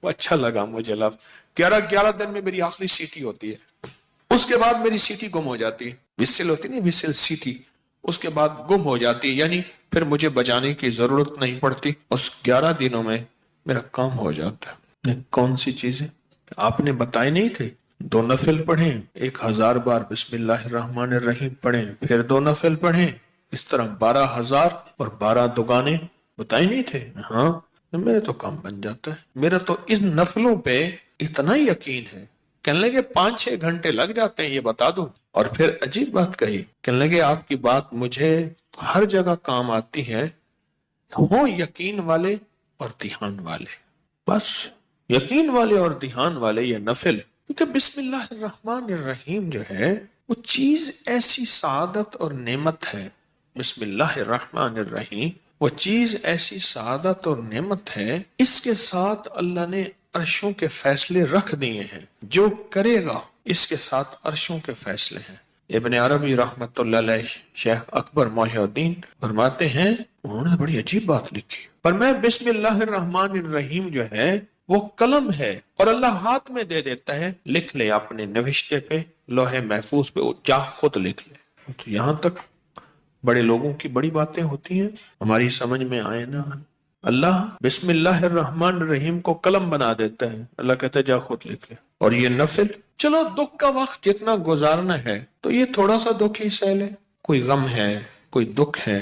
وہ اچھا لگا مجھے لفظ. 11 دن میں میری آخری سیٹی ہوتی ہے, اس کے بعد میری سیٹی گم ہو جاتی ہے. وسل ہوتی نہیں, وسل سیٹی, اس کے بعد گم ہو جاتی ہے, یعنی پھر مجھے بجانے کی ضرورت نہیں پڑتی. اس 11 دنوں میں میرا کام ہو جاتا ہے. کون سی چیزیں آپ نے بتائے نہیں تھے؟ 2 نفل پڑھیں, 1000 بار بسم اللہ الرحمن الرحیم پڑھیں, پھر 2 نفل پڑھیں, اس طرح 12,000 اور 12 دگانے بتائے نہیں تھے؟ ہاں, میرا تو کام بن جاتا ہے. میرا تو ان نفلوں پہ اتنا یقین ہے. کہنے لگے 5-6 گھنٹے لگ جاتے ہیں, یہ بتا دو. اور پھر عجیب بات کہی, کہنے لگے آپ کی بات مجھے ہر جگہ کام آتی ہے, ہوں یقین والے اور دھیان والے. بس یقین والے اور دھیان والے یہ نفل, کیونکہ بسم اللہ الرحمن الرحیم جو ہے وہ چیز ایسی سعادت اور نعمت ہے. بسم اللہ الرحمن الرحیم وہ چیز ایسی سعادت اور نعمت ہے, اس کے ساتھ اللہ نے عرشوں کے فیصلے رکھ دیے ہیں. جو کرے گا اس کے ساتھ عرشوں کے فیصلے ہیں. ابن عربی رحمت اللہ علیہ, شیخ اکبر محی الدین فرماتے ہیں, انہوں نے بڑی عجیب بات لکھی. پر میں بسم اللہ الرحمن الرحیم جو ہے وہ قلم ہے اور اللہ ہاتھ میں دے دیتا ہے, لکھ لے اپنے نوشتے پہ, لوح محفوظ پہ, جا خود لکھ لے. تو یہاں تک بڑے لوگوں کی بڑی باتیں ہوتی ہیں, ہماری سمجھ میں آئے نہ. اللہ بسم اللہ الرحمن الرحیم کو قلم بنا دیتا ہے, اللہ کہتا ہے جا خود لکھ لے. اور یہ نفل, چلو دکھ کا وقت جتنا گزارنا ہے تو یہ تھوڑا سا دکھ ہی سہ لے. کوئی غم ہے, کوئی دکھ ہے,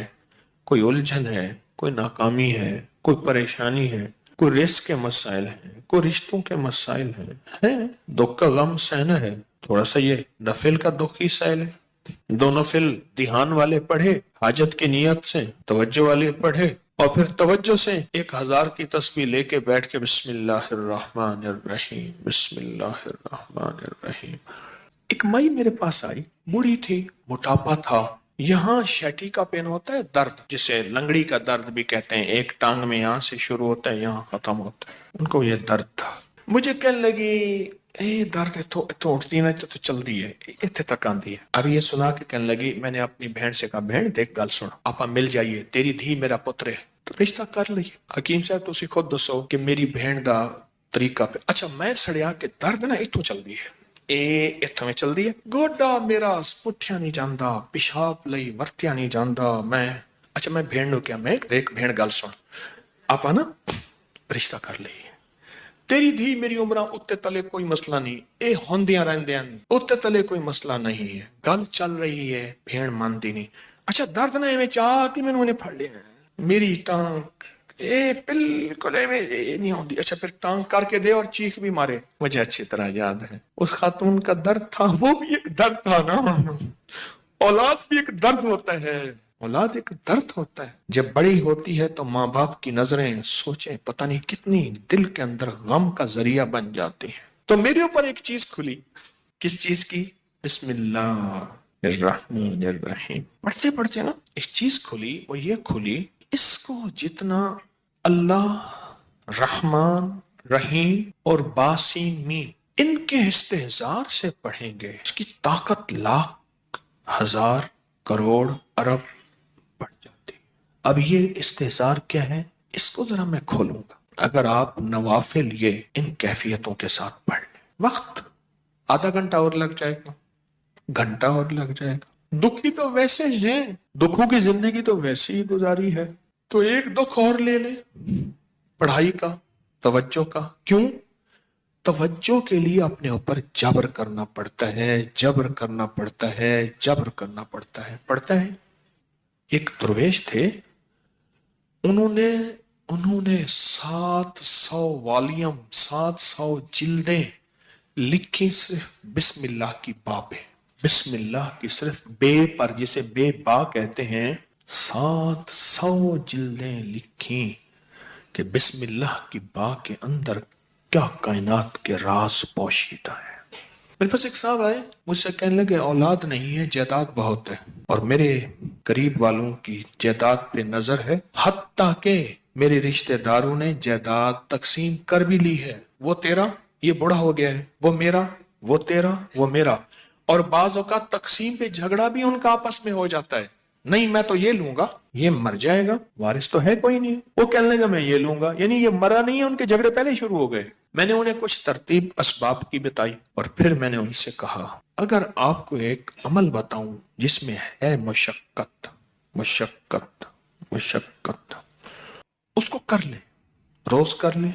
کوئی الجھن ہے, کوئی ناکامی ہے, کوئی پریشانی ہے, کوئی رزق کے مسائل ہیں, کوئی رشتوں کے مسائل ہیں, دکھ کا غم سہنا ہے, تھوڑا سا یہ نفل کا دکھ ہی سہ لے. 2 نفل دھیان والے پڑھے, حاجت کی نیت سے توجہ والے پڑھے, اور پھر توجہ سے 1000 کی تسبیح لے کے بیٹھ کے بسم اللہ الرحمن الرحیم, بسم اللہ الرحمن الرحیم. ایک مائی میرے پاس آئی, بوڑھی تھی, موٹاپا تھا, یہاں شیٹی کا پین ہوتا ہے درد, جسے لنگڑی کا درد بھی کہتے ہیں, ایک ٹانگ میں یہاں سے شروع ہوتا ہے یہاں ختم ہوتا ہے, ان کو یہ درد تھا. مجھے کہنے لگی درد اتو اٹھتی نا تو چل دی ہے, اتنے تک آندی ہے. اب یہ سنا کے کہنے لگی, میں نے اپنی بہن سے کہا, بہن دیکھ گل سن, آپا مل جائیے, تیری دھی میرا پتر ہے, تو رشتہ کر لئیے. حکیم صاحب تسی خود دسو کہ میری بہن دا طریقہ پہ. اچھا میں سڑیا کہ درد نا اتو چل دی ہے, اتوں میں چل دی ہے, گوڈا میرا پٹھیا نہیں جاندا, پیشاب لئی ورتیا نہیں جاندا. اچھا میں بہن نو کیا, میں دیکھ بہن گل سن, آپا نا رشتہ کر لئیے, تیری دھی میری عمرہ اتے تلے کوئی مسئلہ نہیں, اے ہوندیاں رہندیاں نہیں, اتے تلے کوئی مسئلہ نہیں ہے, گل چل رہی ہے, بہن مانتی نہیں. اچھا درد نہ ایویں چاہ کہ میں نے پھڑ لیا میری ٹانگ, بالکل ایویں نہیں ہوندی. اچھا پھر ٹانگ کر کے دے اور چیخ بھی مارے. مجھے اچھی طرح یاد ہے اس خاتون کا درد تھا, وہ بھی ایک درد تھا نا, اولاد بھی ایک درد ہوتا ہے, اولاد ایک درد ہوتا ہے. جب بڑی ہوتی ہے تو ماں باپ کی نظریں سوچیں پتہ نہیں کتنی دل کے اندر غم کا ذریعہ بن جاتی ہیں. تو میرے اوپر ایک چیز کھلی, کس چیز کی؟ بسم اللہ الرحمن الرحیم پڑھتے پڑھتے نا ایک چیز کھلی, وہ یہ کھلی, اس کو جتنا اللہ رحمان رحیم اور باسین مین ان کے استحضار سے پڑھیں گے, اس کی طاقت لاکھ ہزار کروڑ ارب بڑھ جاتی. اب یہ استحضار کیا ہے, اس کو ذرا میں کھولوں گا. اگر آپ نوافل یہ ان کیفیتوں کے ساتھ پڑھ لیں, وقت آدھا گھنٹہ اور لگ جائے گا, گھنٹہ اور لگ جائے گا. دکھی تو ویسے ہیں, دکھوں کی زندگی تو ویسے ہی گزاری ہے, تو ایک دکھ اور لے لیں پڑھائی کا, توجہ کا. کیوں؟ توجہ کے لیے اپنے اوپر جبر کرنا پڑتا ہے, جبر کرنا پڑتا ہے, جبر کرنا پڑتا ہے. پڑھتا ہے. ایک درویش تھے, انہوں نے 700 والیوم 700 جلدیں لکھی صرف بسم اللہ کی با پہ, بسم اللہ کی صرف بے پر, جسے بے با کہتے ہیں. 700 جلدیں لکھی کہ بسم اللہ کی با کے اندر کیا کائنات کے راز پوشیدہ ہے. میرے پاس ایک صاحب آئے, مجھ سے کہنے لگے اولاد نہیں ہے, جائیداد بہت ہے, اور میرے قریب والوں کی جائیداد پہ نظر ہے, حتیٰ کہ میرے رشتہ داروں نے جائیداد تقسیم کر بھی لی ہے. وہ تیرا, یہ بڑا ہو گیا ہے, وہ میرا, وہ تیرا, وہ میرا. اور بعض اوقات تقسیم پہ جھگڑا بھی ان کا آپس میں ہو جاتا ہے. نہیں میں تو یہ لوں گا، یہ مر جائے گا، وارث تو ہے کوئی نہیں، وہ کہنے لگا میں یہ لوں گا، یعنی یہ مرا نہیں ہے، ان کے جھگڑے پہلے شروع ہو گئے۔ میں نے انہیں کچھ ترتیب اسباب کی بتائی اور پھر میں نے ان سے کہا اگر آپ کو ایک عمل بتاؤں جس میں ہے مشقت مشقت مشقت، اس کو کر لیں، روز کر لیں،